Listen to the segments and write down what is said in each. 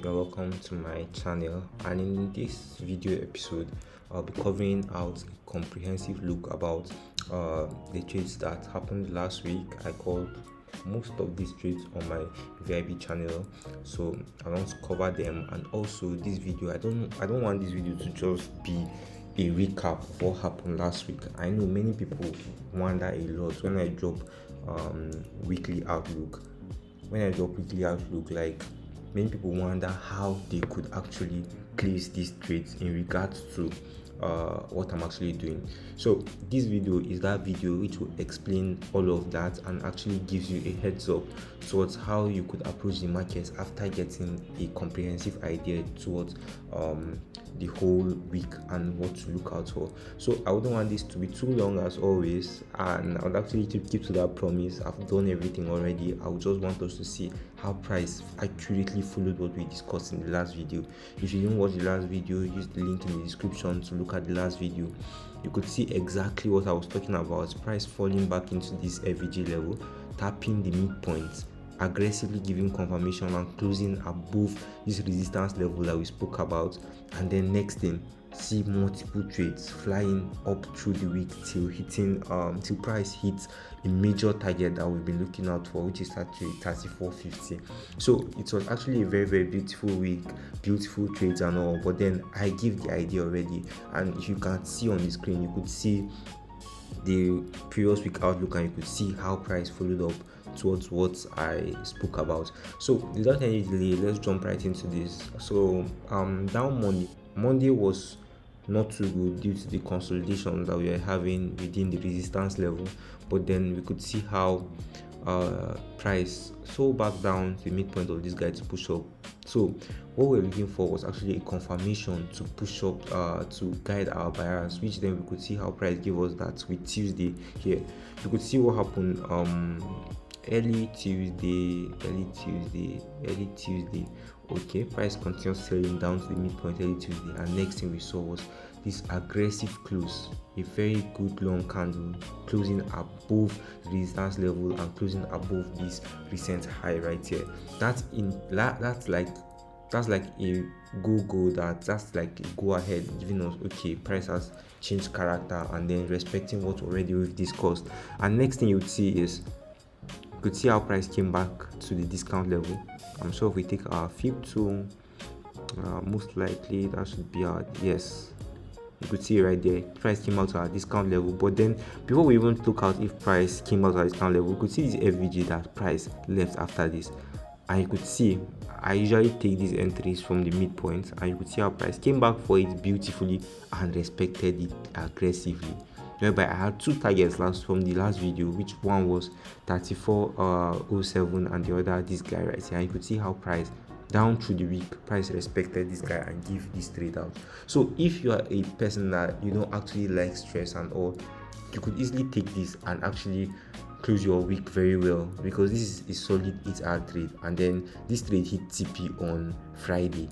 you're welcome to my channel, and in this video episode I'll be covering out a comprehensive look about the trades that happened last week. I called most of these trades on my VIP channel, so I want to cover them. And also this video, I don't want this video to just be a recap of what happened last week. I know many people wonder a lot when I drop weekly outlook. Like many people wonder how they could actually place these trades in regards to what I'm actually doing. So this video is that video which will explain all of that and actually gives you a heads up towards how you could approach the markets after getting a comprehensive idea towards the whole week and what to look out for. So I wouldn't want this to be too long as always, and I would actually keep to that promise. I've done everything already. I would just want us to see how price accurately followed what we discussed in the last video. If you didn't watch the last video, use the link in the description to look at the last video. You could see exactly what I was talking about. Price falling back into this FVG level, tapping the midpoint, aggressively giving confirmation and closing above this resistance level that we spoke about. And then next thing, see multiple trades flying up through the week till price hits a major target that we've been looking out for, which is actually 34.50. So it was actually a very beautiful week, beautiful trades and all. But then I give the idea already, and if you can see on the screen, you could see the previous week outlook and you could see how price followed up towards what I spoke about. So without any delay, let's jump right into this. So down Monday was not too good due to the consolidation that we are having within the resistance level, but then we could see how price sold back down to the midpoint of this guy to push up. So what we're looking for was actually a confirmation to push up to guide our buyers, which then we could see how price gave us that with Tuesday here. You could see what happened early Tuesday. Okay, price continued selling down to the midpoint early Tuesday, and next thing we saw was this aggressive close, a very good long candle closing above the resistance level and closing above this recent high right here. That's like a that's like a go ahead, giving us okay, price has changed character and then respecting what already we've discussed. And next thing you would see is you could see how price came back to the discount level. I'm sure if we take our fib tool, most likely that should be our yes. You could see right there, price came out to our discount level. But then before we even look out if price came out to our discount level, we could see this FVG that price left after this, and you could see I usually take these entries from the midpoint, and you could see how price came back for it beautifully and respected it aggressively. Whereby I had two targets from the last video, which one was 34.07 and the other this guy right here. And you could see how price down through the week, price respected this guy and give this trade out. So if you are a person that you don't actually like stress and all, you could easily take this and actually close your week very well, because this is a solid 8-hour trade. And then this trade hit TP on Friday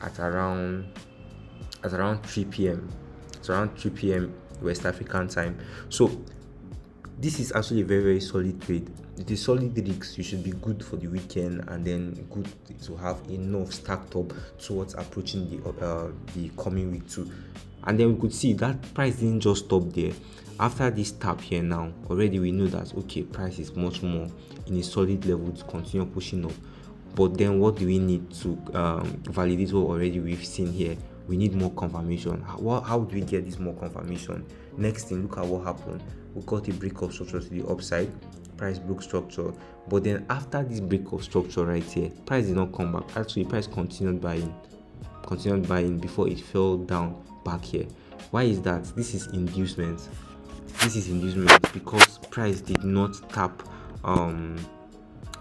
at around 3 p.m. It's around 3 p.m. West African time. So this is actually a very solid trade. It is solid risk. You should be good for the weekend, and then good to have enough stacked up towards approaching the coming week too. And then we could see that price didn't just stop there. After this tap here now, already we know that okay, price is much more in a solid level to continue pushing up. But then what do we need to validate what already we've seen here? We need more confirmation. How do we get this more confirmation? Next thing, look at what happened. We got a break of structure to the upside. Price broke structure, but then after this break of structure right here, price did not come back. Actually, price continued buying before it fell down back here. Why is that? This is inducement because price did not tap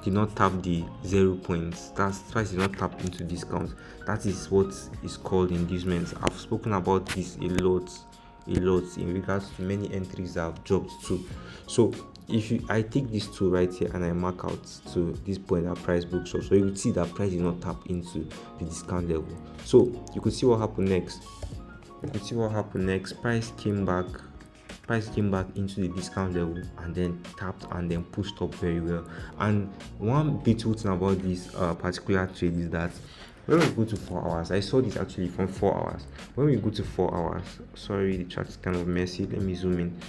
the 0 points. That's price did not tap into discount. That is what is called inducement. I've spoken about this a lot in regards to many entries that I've dropped too. So if I take this tool right here and I mark out to this point that price broke, so you will see that price did not tap into the discount level. So you could see what happened next. Price came back price came back into the discount level and then tapped and then pushed up very well. And one beautiful thing about this particular trade is that when we go to 4 hours, I saw this actually from 4 hours. When we go to 4 hours, sorry, the chart is kind of messy, let me zoom in.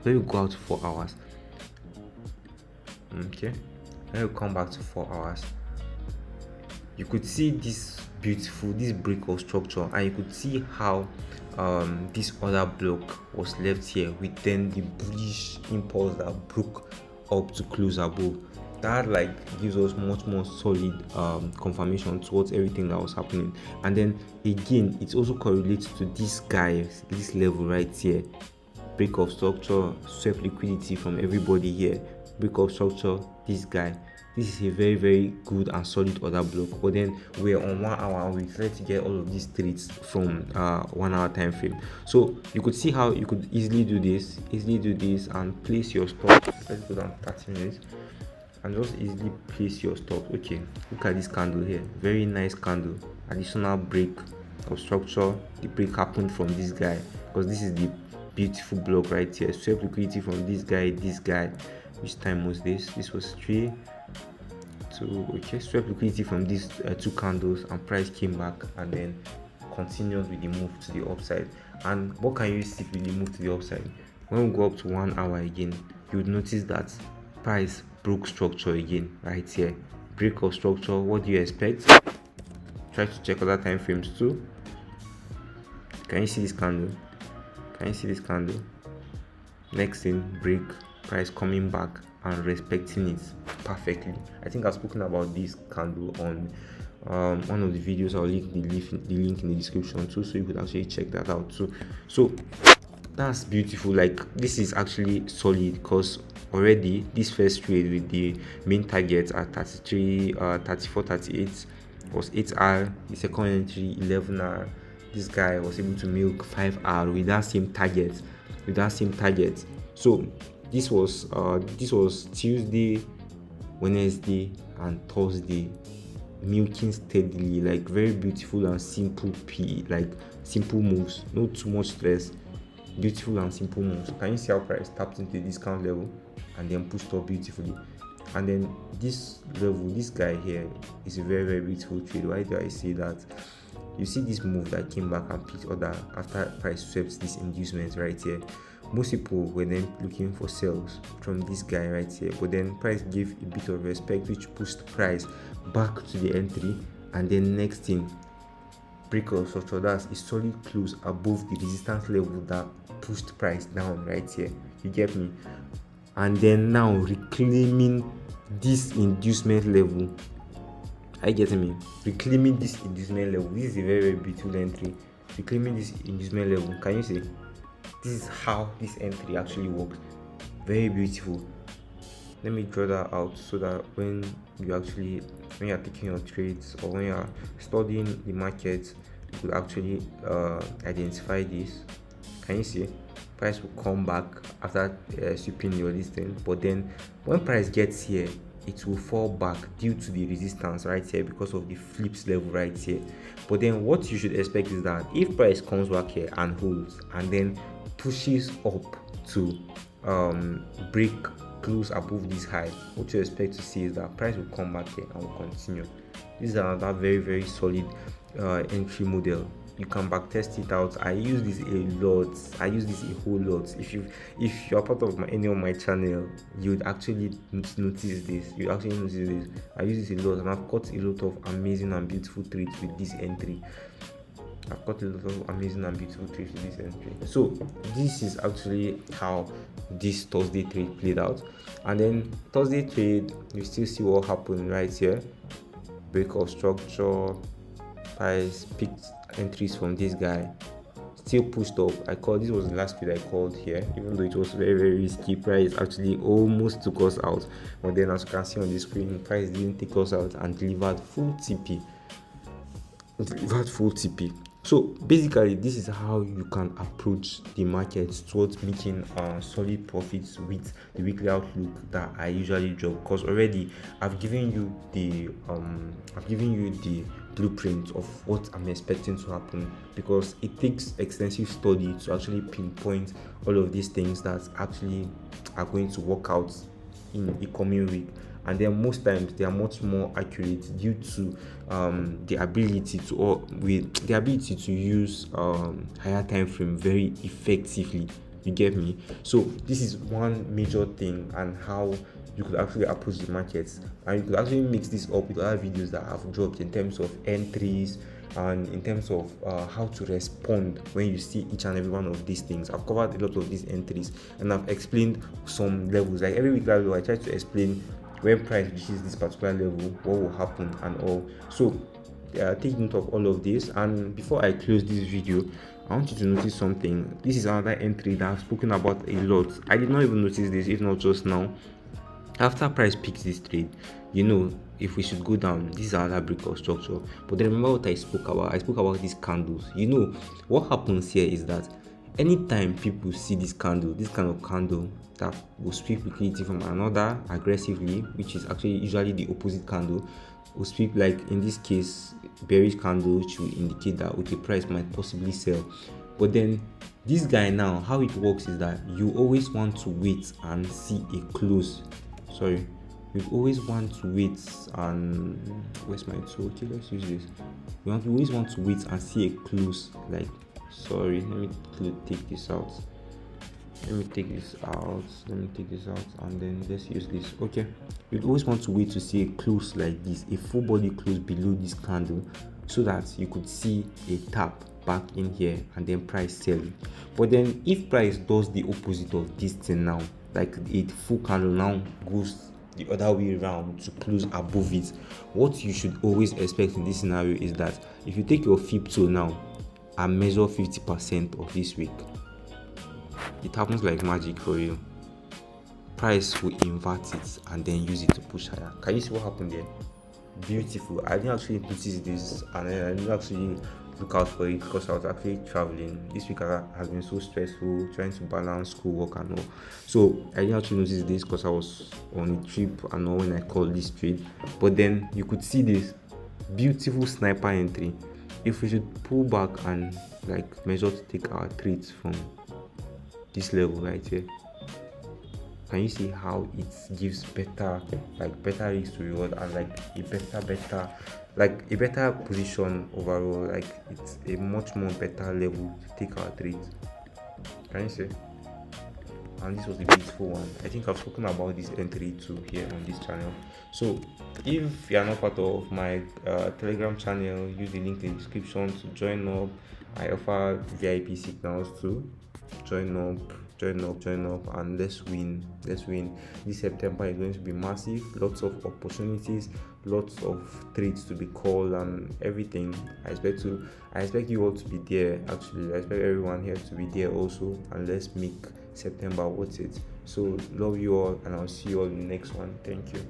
When we go out to 4 hours, okay, when we come back to 4 hours, you could see this break of structure, and you could see how this other block was left here with then the bullish impulse that broke up to close above. That like gives us much more solid confirmation towards everything that was happening. And then again, it also correlates to this level right here. Break of structure, swept liquidity from everybody here. Break of structure, this guy. This is a very, very good and solid order block. But then we're on 1 hour and we try to get all of these trades from 1 hour time frame. So you could see how you could easily do this and place your stop. Let's go down 30 minutes and just easily place your stop. Okay, look at this candle here. Very nice candle. Additional break of structure. The break happened from this guy because this is the beautiful block right here. Swept liquidity from this guy. Which time was this? This was 3. So okay, swept liquidity from these 2 candles, and price came back and then continued with the move to the upside. And what can you see with the move to the upside? When we go up to 1 hour again, you would notice that price broke structure again right here. Break of structure. What do you expect? Try to check other time frames too. Can you see this candle? Next thing, break, price coming back and respecting it perfectly. I think I've spoken about this candle on one of the videos. I'll link the link in the description too, so you could actually check that out too. So that's beautiful. Like, this is actually solid because already this first trade with the main target at 33 34 38 was 8R. The second entry 11R. This guy was able to milk 5R with that same target. So this was Tuesday, Wednesday and Thursday, milking steadily, like very beautiful and simple simple moves, not too much stress, beautiful and simple moves. Can you see how price tapped into the discount level and then pushed up beautifully? And then this level, this guy here is a very, very beautiful trade. Why do I say that? You see this move that came back and picked order after price swept this inducement right here. Most people were then looking for sales from this guy right here, but then price gave a bit of respect, which pushed price back to the entry. And then next thing, break of structure, that's a solid close above the resistance level that pushed price down right here. You get me? And then now reclaiming this inducement level. Are you getting me? Reclaiming this inducement level. This is a very, very beautiful entry. Reclaiming this inducement level. Can you see? This is how this entry actually works. Very beautiful. Let me draw that out so that when you're taking your trades or when you're studying the market, you could actually identify this. Can you see? Price will come back after sweeping your distance, but then when price gets here, it will fall back due to the resistance right here because of the flips level right here. But then what you should expect is that if price comes back here and holds and then pushes up to break close above this high, what you expect to see is that price will come back here and will continue. This is another very, very solid entry model. You can back test it out. I use this a lot. I use this a whole lot. If you're part of any of my channel, you would actually notice this. I use this a lot, and I've got a lot of amazing and beautiful trades with this entry. So this is actually how this Thursday trade played out. And then Thursday trade, you still see what happened right here. Break of structure, price picked entries from this guy, still pushed up. This was the last trade I called here, even though it was very, very risky. Price actually almost took us out, but then as you can see on the screen, price didn't take us out and delivered full TP. So basically, this is how you can approach the market towards making solid profits with the weekly outlook that I usually drop. Because already I've given you the blueprint of what I'm expecting to happen, because it takes extensive study to actually pinpoint all of these things that actually are going to work out in a coming week. And then most times they are much more accurate due to the ability to use higher time frame very effectively. You get me? So this is one major thing, and how you could actually approach the markets, and you could actually mix this up with other videos that have dropped in terms of entries and in terms of how to respond when you see each and every one of these things. I've covered a lot of these entries, and I've explained some levels. Like every week that I try to explain when price reaches this particular level, what will happen and all. So take note of all of this. And before I close this video, I want you to notice something. This is another entry that I've spoken about a lot. I did not even notice this, if not just now. After price picks this trade, if we should go down, this is another break of structure. But then remember what I spoke about. I spoke about these candles. What happens here is that anytime people see this kind of candle that will sweep liquidity from another aggressively, which is actually usually the opposite candle, will sweep, like in this case, bearish candle, which will indicate that okay, price might possibly sell. But then this guy now, how it works is that you always want to wait and see a close. You always want to wait and where's my tool? Okay, let's use this. You always want to wait and see a close. Let me take this out. Let me take this out, and then let's use this. Okay, you always want to wait to see a close like this, a full body close below this candle, so that you could see a tap back in here and then price selling. But then if price does the opposite of this thing now, like a full candle now goes the other way around to close above it, what you should always expect in this scenario is that if you take your fib tool now and measure 50% of this week, it happens like magic for you. Price will invert it and then use it to push higher. Can you see what happened there? Beautiful. I didn't actually notice this, and I didn't actually look out for it because I was actually traveling. This week has been so stressful, trying to balance schoolwork and all. So I didn't actually notice this because I was on a trip and all when I called this trade. But then you could see this beautiful sniper entry. If we should pull back and measure to take our trades from this level right here, can you see how it gives better risk to reward, and a better position overall? It's a much more better level to take our trades. Can you see? And this was a beautiful one. I think I've spoken about this entry too here on this channel. So if you are not part of my Telegram channel, use the link in the description to join up. I offer VIP signals too. Join up, and let's win. This September is going to be massive. Lots of opportunities, lots of trades to be called and everything. I expect you all to be there. Actually, I expect everyone here to be there also, and let's make September worth it. So love you all, and I'll see you all in the next one. Thank you.